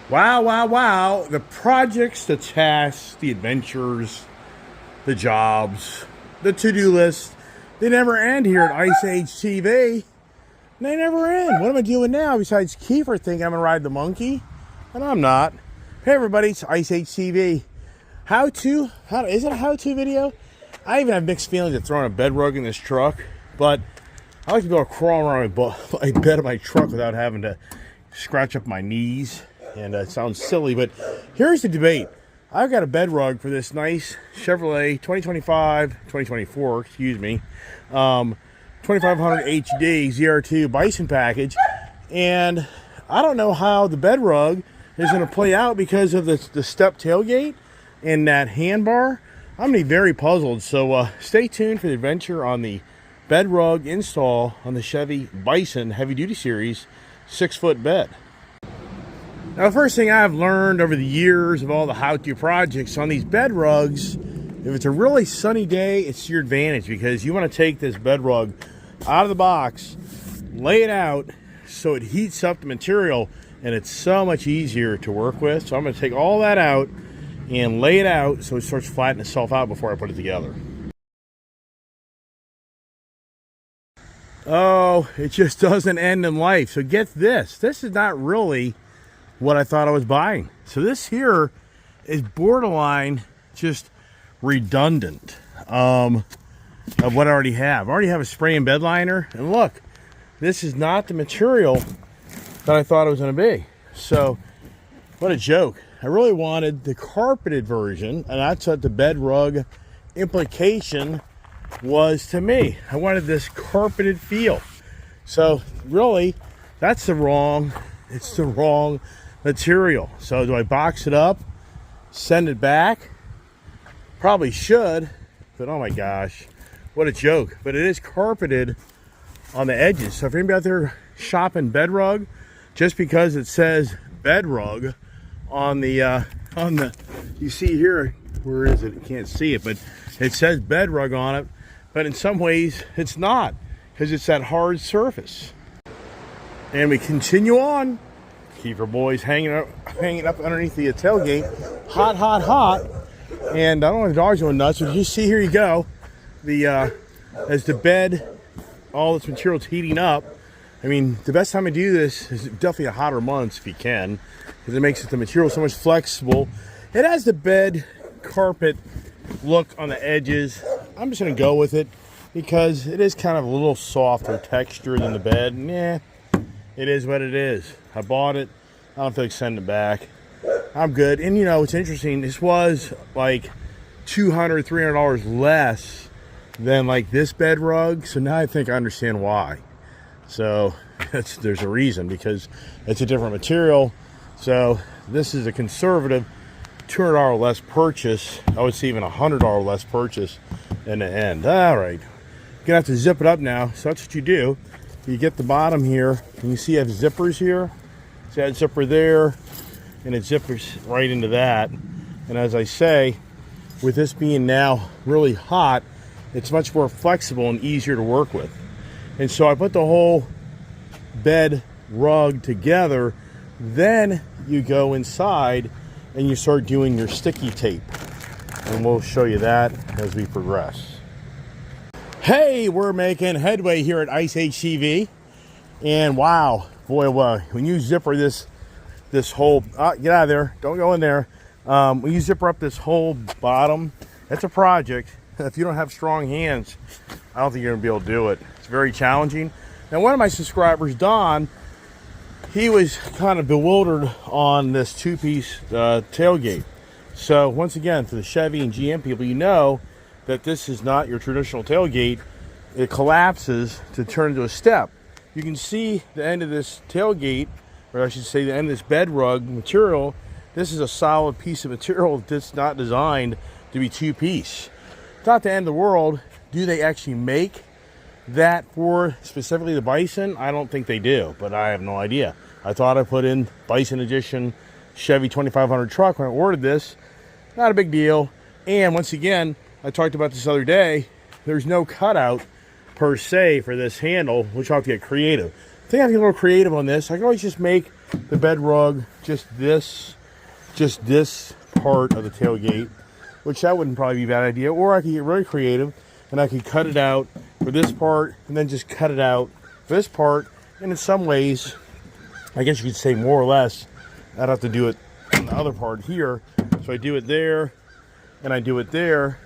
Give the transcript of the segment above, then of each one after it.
Wow, wow, wow. The projects, the tasks, the adventures, the jobs, the to-do list, they never end here at Ice Age TV. They never end. What am I doing now besides Kiefer thinking I'm going to ride the monkey? And I'm not. Hey everybody, it's Ice Age TV. Is it a how-to video? I even have mixed feelings of throwing a bed rug in this truck, but I like to be able to crawl around my bed of my truck without having to scratch up my knees. And it sounds silly, but here's the debate. I've got a bed rug for this nice Chevrolet 2024, excuse me, 2500 HD ZR2 Bison package. And I don't know how the bed rug is going to play out because of the step tailgate and that handbar. I'm going to be very puzzled. So stay tuned for the adventure on the bed rug install on the Chevy Bison Heavy Duty Series 6-foot bed. Now, the first thing I've learned over the years of all the how-to projects on these bed rugs, if it's a really sunny day, it's to your advantage because you want to take this bed rug out of the box, lay it out so it heats up the material, and it's so much easier to work with. So I'm going to take all that out and lay it out so it starts flattening itself out before I put it together. Oh, it just doesn't end in life. So get this. This is not really what I thought I was buying. So this here is borderline just redundant of what I already have. I already have a spray and bed liner, and look, this is not the material that I thought it was going to be. So what a joke. I really wanted the carpeted version, and that's what the bed rug implication was to me. I wanted this carpeted feel. So really, it's the wrong material. So do I box it up, send it back? Probably should, but oh my gosh, what a joke. But it is carpeted on the edges. So if anybody out there shopping bed rug, just because it says bed rug on the you see here, where is it? You can't see it, but it says bed rug on it. But in some ways it's not, because it's that hard surface. And we continue on. Kiefer boys hanging up underneath the tailgate. Hot, hot, hot. And I don't know if the dog's going nuts, but you see, here you go. As the bed, all this material's heating up. I mean, the best time to do this is definitely a hotter months if you can, because it makes the material so much flexible. It has the bed carpet look on the edges. I'm just going to go with it because it is kind of a little softer texture than the bed. And yeah, it is what it is. I bought it. I don't feel like sending it back. I'm good. And you know, it's interesting. This was like $200, $300 less than like this bed rug. So now I think I understand why. So there's a reason, because it's a different material. So this is a conservative $200 less purchase. I would say even $100 less purchase in the end. All right. You're gonna have to zip it up now. So that's what you do. You get the bottom here, and you see I have zippers here. See that zipper there, and it zippers right into that. And as I say, with this being now really hot, it's much more flexible and easier to work with. And so I put the whole bed rug together. Then you go inside and you start doing your sticky tape. And we'll show you that as we progress. Hey, we're making headway here at Ice Age TV. And wow, boy, when you zipper this whole, get out of there, don't go in there. When you zipper up this whole bottom, that's a project. If you don't have strong hands, I don't think you're gonna be able to do it. It's very challenging. Now, one of my subscribers, Don, he was kind of bewildered on this two-piece tailgate. So once again, for the Chevy and GM people, you know that this is not your traditional tailgate. It collapses to turn into a step. You can see the end of this tailgate, or I should say the end of this bed rug material. This is a solid piece of material that's not designed to be two-piece. It's not the end of the world. Do they actually make that for specifically the Bison? I don't think they do, but I have no idea. I thought I put in Bison Edition Chevy 2500 truck when I ordered this. Not a big deal. And once again, I talked about this other day, there's no cutout per se for this handle, which I'll have to get creative. I think I have to get a little creative on this. I can always just make the bed rug, just this part of the tailgate, which that wouldn't probably be a bad idea. Or I could get really creative and I could cut it out for this part and then just cut it out for this part. And in some ways, I guess you could say more or less, I'd have to do it on the other part here. So I do it there and I do it there,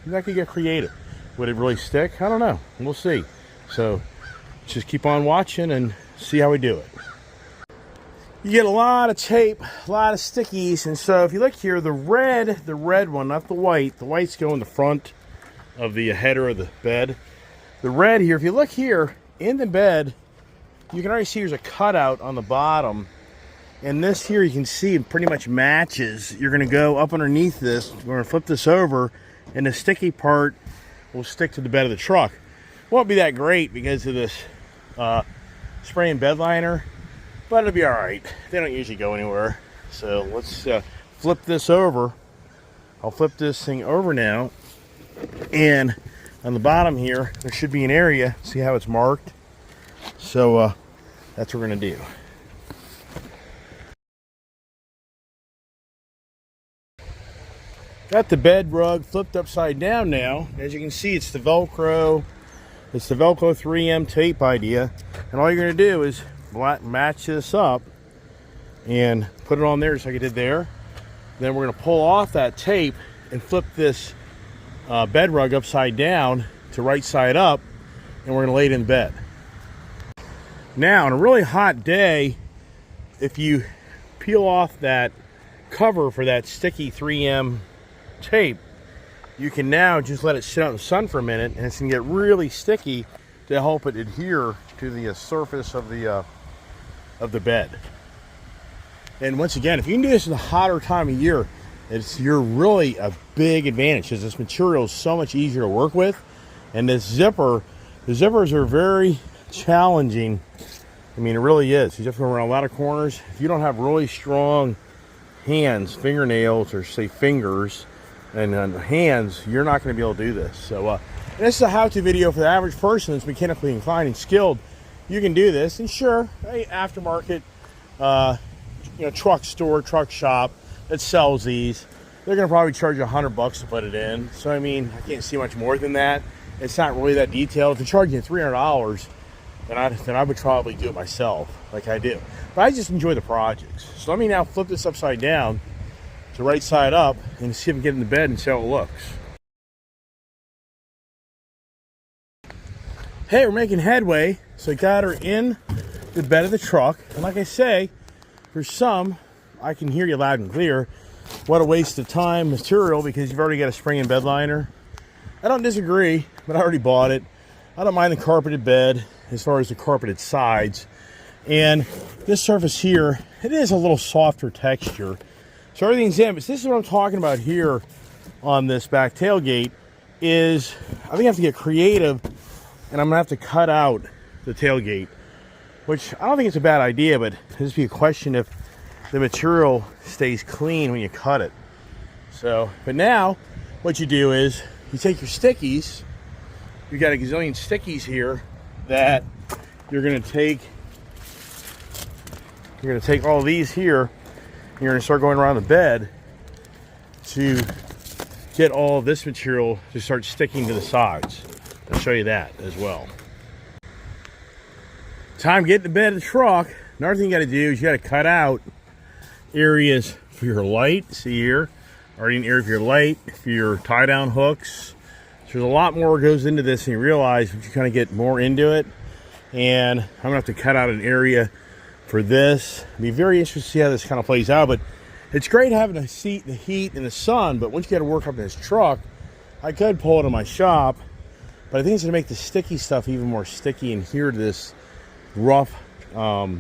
and I could get creative. Would it really stick? I don't know. We'll see. So just keep on watching and see how we do it. You get a lot of tape, a lot of stickies, and so if you look here, the red one, not the white's going in the front of the header of the bed. The red here, if you look here in the bed, you can already see there's a cutout on the bottom. And this here, you can see it pretty much matches. You're going to go up underneath this. We're going to flip this over, and the sticky part will stick to the bed of the truck. Won't be that great because of this spray and bed liner, but it'll be all right. They don't usually go anywhere. So let's flip this over. I'll flip this thing over now. And on the bottom here, there should be an area. See how it's marked? So that's what we're going to do. Got the bed rug flipped upside down now. As you can see, it's the Velcro 3M tape idea. And all you're going to do is match this up and put it on there just like I did there. Then we're going to pull off that tape and flip this bed rug upside down to right side up, and we're going to lay it in bed. Now, on a really hot day, if you peel off that cover for that sticky 3M tape, you can now just let it sit out in the sun for a minute, and it's going to get really sticky to help it adhere to the surface of the bed. And once again, if you can do this in the hotter time of year, you're really a big advantage because this material is so much easier to work with. And this zipper, the zippers are very challenging. I mean, it really is. You have to go around a lot of corners. If you don't have really strong hands, fingernails, or say fingers, and hands, you're not going to be able to do this. So this is a how-to video for the average person that's mechanically inclined and skilled. You can do this, and sure, aftermarket, truck store, truck shop that sells these, they're going to probably charge you $100 to put it in. So I mean, I can't see much more than that. It's not really that detailed. If they're charging you $300, then I would probably do it myself, like I do. But I just enjoy the projects. So let me now flip this upside down to right side up and see if we can get in the bed and see how it looks. Hey, we're making headway. So I got her in the bed of the truck. And like I say, for some, I can hear you loud and clear. What a waste of time material because you've already got a spring and bed liner. I don't disagree, but I already bought it. I don't mind the carpeted bed as far as the carpeted sides. And this surface here, it is a little softer texture. So everything's in, but this is what I'm talking about here on this back tailgate is I think I have to get creative, and I'm gonna have to cut out the tailgate, which I don't think it's a bad idea, but it'll just be a question if the material stays clean when you cut it. So, but now what you do is you take your stickies. You got a gazillion stickies here that you're gonna take all these here. You're going to start going around the bed to get all this material to start sticking to the sides. I'll show you that as well. Time to get in the bed of the truck. Another thing you got to do is you got to cut out areas for your light. See here, already an area for your light, for your tie down hooks. So there's a lot more goes into this than you realize if you kind of get more into it. And I'm going to have to cut out an area for this. I'd be very interested to see how this kind of plays out, but it's great having the heat and the sun, but once you got to work up in this truck, I could pull it in my shop, but I think it's going to make the sticky stuff even more sticky and adhere to this rough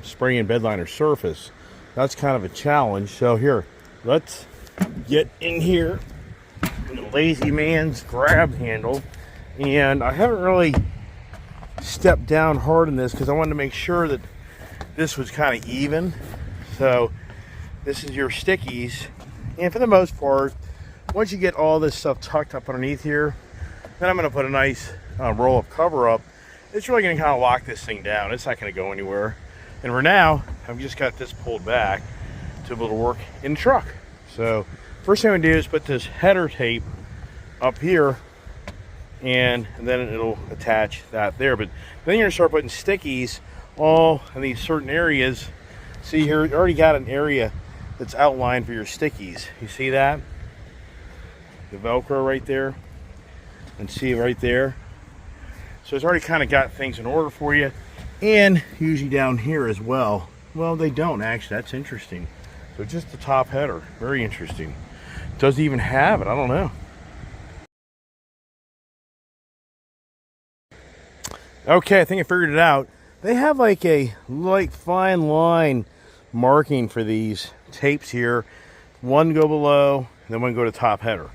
spray and bed liner surface. That's kind of a challenge. So here, let's get in here in the lazy man's grab handle, and I haven't really stepped down hard in this because I wanted to make sure that this was kind of even. So this is your stickies, and for the most part, once you get all this stuff tucked up underneath here, then I'm going to put a nice roll of cover up. It's really going to kind of lock this thing down. It's not going to go anywhere. And for now, I've just got this pulled back to be able to work in the truck. So first thing I'm gonna do is put this header tape up here, and then it'll attach that there. But then you're gonna start putting stickies all in these certain areas. See here, you already got an area that's outlined for your stickies. You see that? The Velcro right there, and see right there. So it's already kind of got things in order for you. And usually down here as well. Well, they don't actually. That's interesting. So just the top header. Very interesting. Doesn't even have it. I don't know. Okay, I think I figured it out. They have like a fine line marking for these tapes here. One go below, and then one go to top header.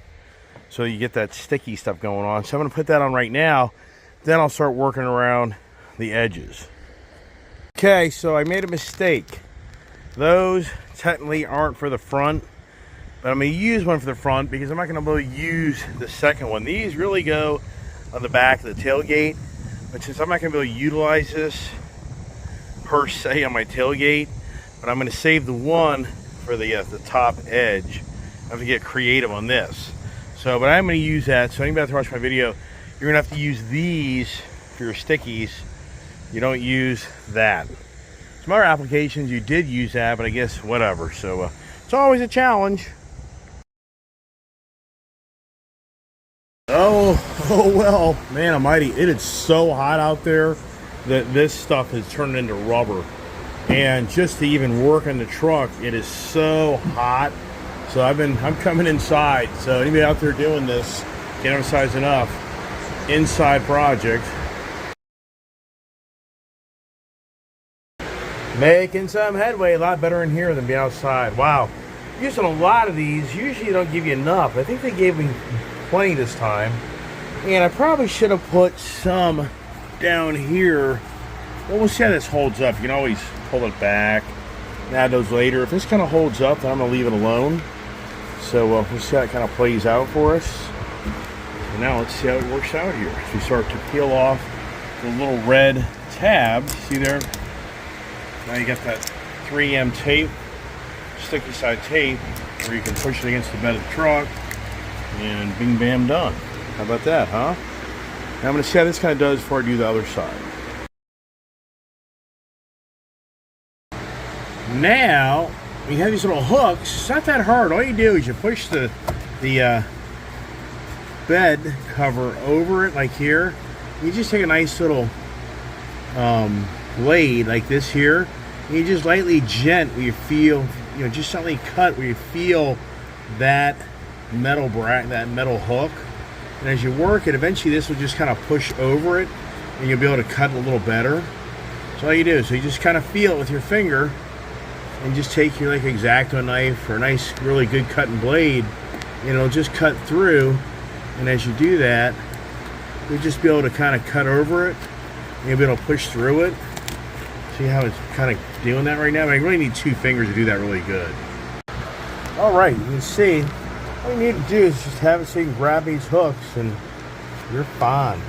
So you get that sticky stuff going on. So I'm going to put that on right now. Then I'll start working around the edges. Okay, so I made a mistake. Those technically aren't for the front, but I'm going to use one for the front because I'm not going to be able to use the second one. These really go on the back of the tailgate, but since I'm not going to be able to utilize this per se on my tailgate, but I'm going to save the one for the top edge. I have to get creative on this. So, but I'm going to use that. So anybody that watch my video, you're going to have to use these for your stickies. You don't use that. Some other applications you did use that, but I guess whatever. So it's always a challenge. Oh well, man almighty, it is so hot out there that this stuff has turned into rubber. And just to even work on the truck, it is so hot. So I'm coming inside. So anybody out there doing this, can't emphasize enough, inside project. Making some headway, a lot better in here than being outside. Wow, using a lot of these. Usually they don't give you enough. I think they gave me plenty this time. And I probably should have put some down here. Well, we'll see how this holds up. You can always pull it back and add those later. If this kind of holds up, then I'm going to leave it alone. So we'll see how it kind of plays out for us. And now let's see how it works out here. As we start to peel off the little red tabs. See there? Now you got that 3M tape, sticky side tape, where you can push it against the bed of the truck, and bing bam done. How about that, huh? Now I'm going to see how this kind of does before I do the other side. Now, when you have these little hooks, it's not that hard. All you do is you push the bed cover over it, like here. You just take a nice little blade like this here, and you just lightly where you feel, just slightly cut where you feel that metal hook. And as you work it, eventually this will just kind of push over it, and you'll be able to cut a little better. So all you do is you just kind of feel it with your finger, and just take your X-Acto knife or a nice, really good cutting blade, and it'll just cut through. And as you do that, you'll just be able to kind of cut over it, and you'll be able to push through it. See how it's kind of doing that right now? But I really need two fingers to do that really good. All right, you can see, all you need to do is just have it so you can grab these hooks, and you're fine.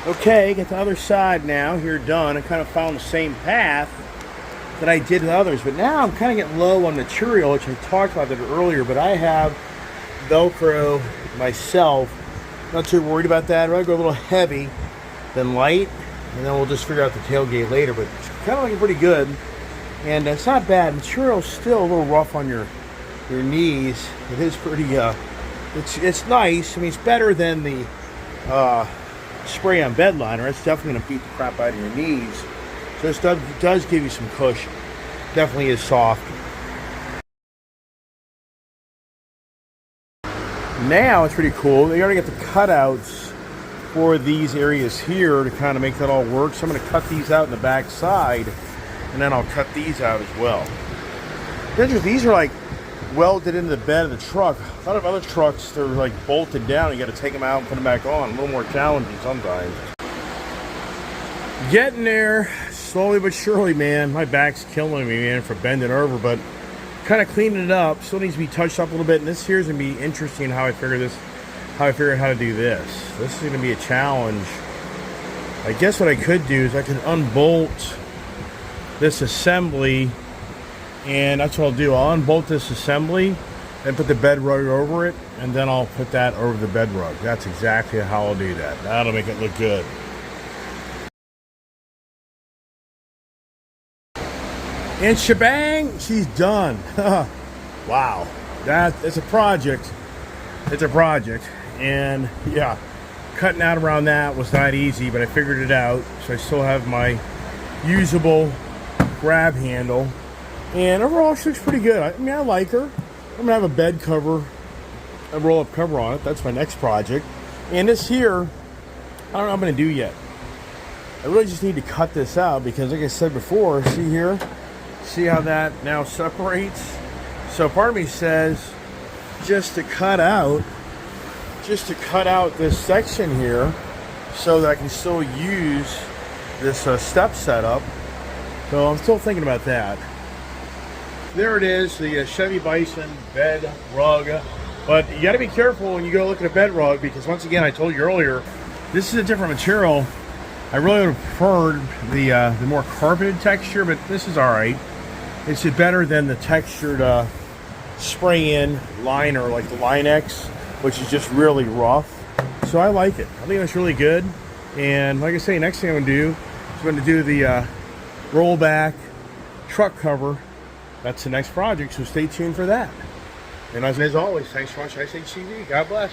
Okay, get the other side now. Here done. I kind of found the same path that I did with others, but now I'm kind of getting low on material, which I talked about that earlier. But I have Velcro myself. Not too worried about that. I'd rather go a little heavy than light, and then we'll just figure out the tailgate later. But it's kind of looking pretty good, and it's not bad. Material's still a little rough on your knees. It is pretty. It's nice. I mean, it's better than the spray on bed liner. It's definitely going to beat the crap out of your knees. So this does give you some cushion. Definitely is soft. Now it's pretty cool. They already got the cutouts for these areas here to kind of make that all work. So I'm going to cut these out in the back side, and then I'll cut these out as well. These are like welded into the bed of the truck. A lot of other trucks, they're like bolted down. You got to take them out and put them back on. A little more challenging sometimes. Getting there, slowly but surely, man. My back's killing me, man, for bending over, but kind of cleaning it up. Still needs to be touched up a little bit. And this here's going to be interesting how I figure this how I figured out how to do this. This is going to be a challenge. I guess what I could do is I can unbolt this assembly, and that's what I'll do. I'll unbolt this assembly and put the bed rug over it, and then I'll put that over the bed rug. That's exactly how I'll do that. That'll make it look good. And shebang, she's done. Wow, it's a project. It's a project, and yeah, cutting out around that was not easy, but I figured it out. So I still have my usable grab handle, and overall she looks pretty good. I mean, I like her. I'm gonna have a bed cover, a roll-up cover on it. That's my next project. And this here, I don't know what I'm gonna do yet. I really just need to cut this out because, like I said before, see here, see how that now separates? So part of me says just to cut out this section here so that I can still use this step setup. So I'm still thinking about that. There it is, the Chevy Bison bed rug. But you got to be careful when you go look at a bed rug, because once again, I told you earlier, this is a different material. I really would have preferred the more carpeted texture, but this is all right. It's better than the textured spray-in liner like the Line-X, which is just really rough. So I like it. I think that's really good. And like I say, next thing I'm going to do is I'm going to do the rollback truck cover. That's the next project, so stay tuned for that. And as always, thanks for watching ICHTV. God bless.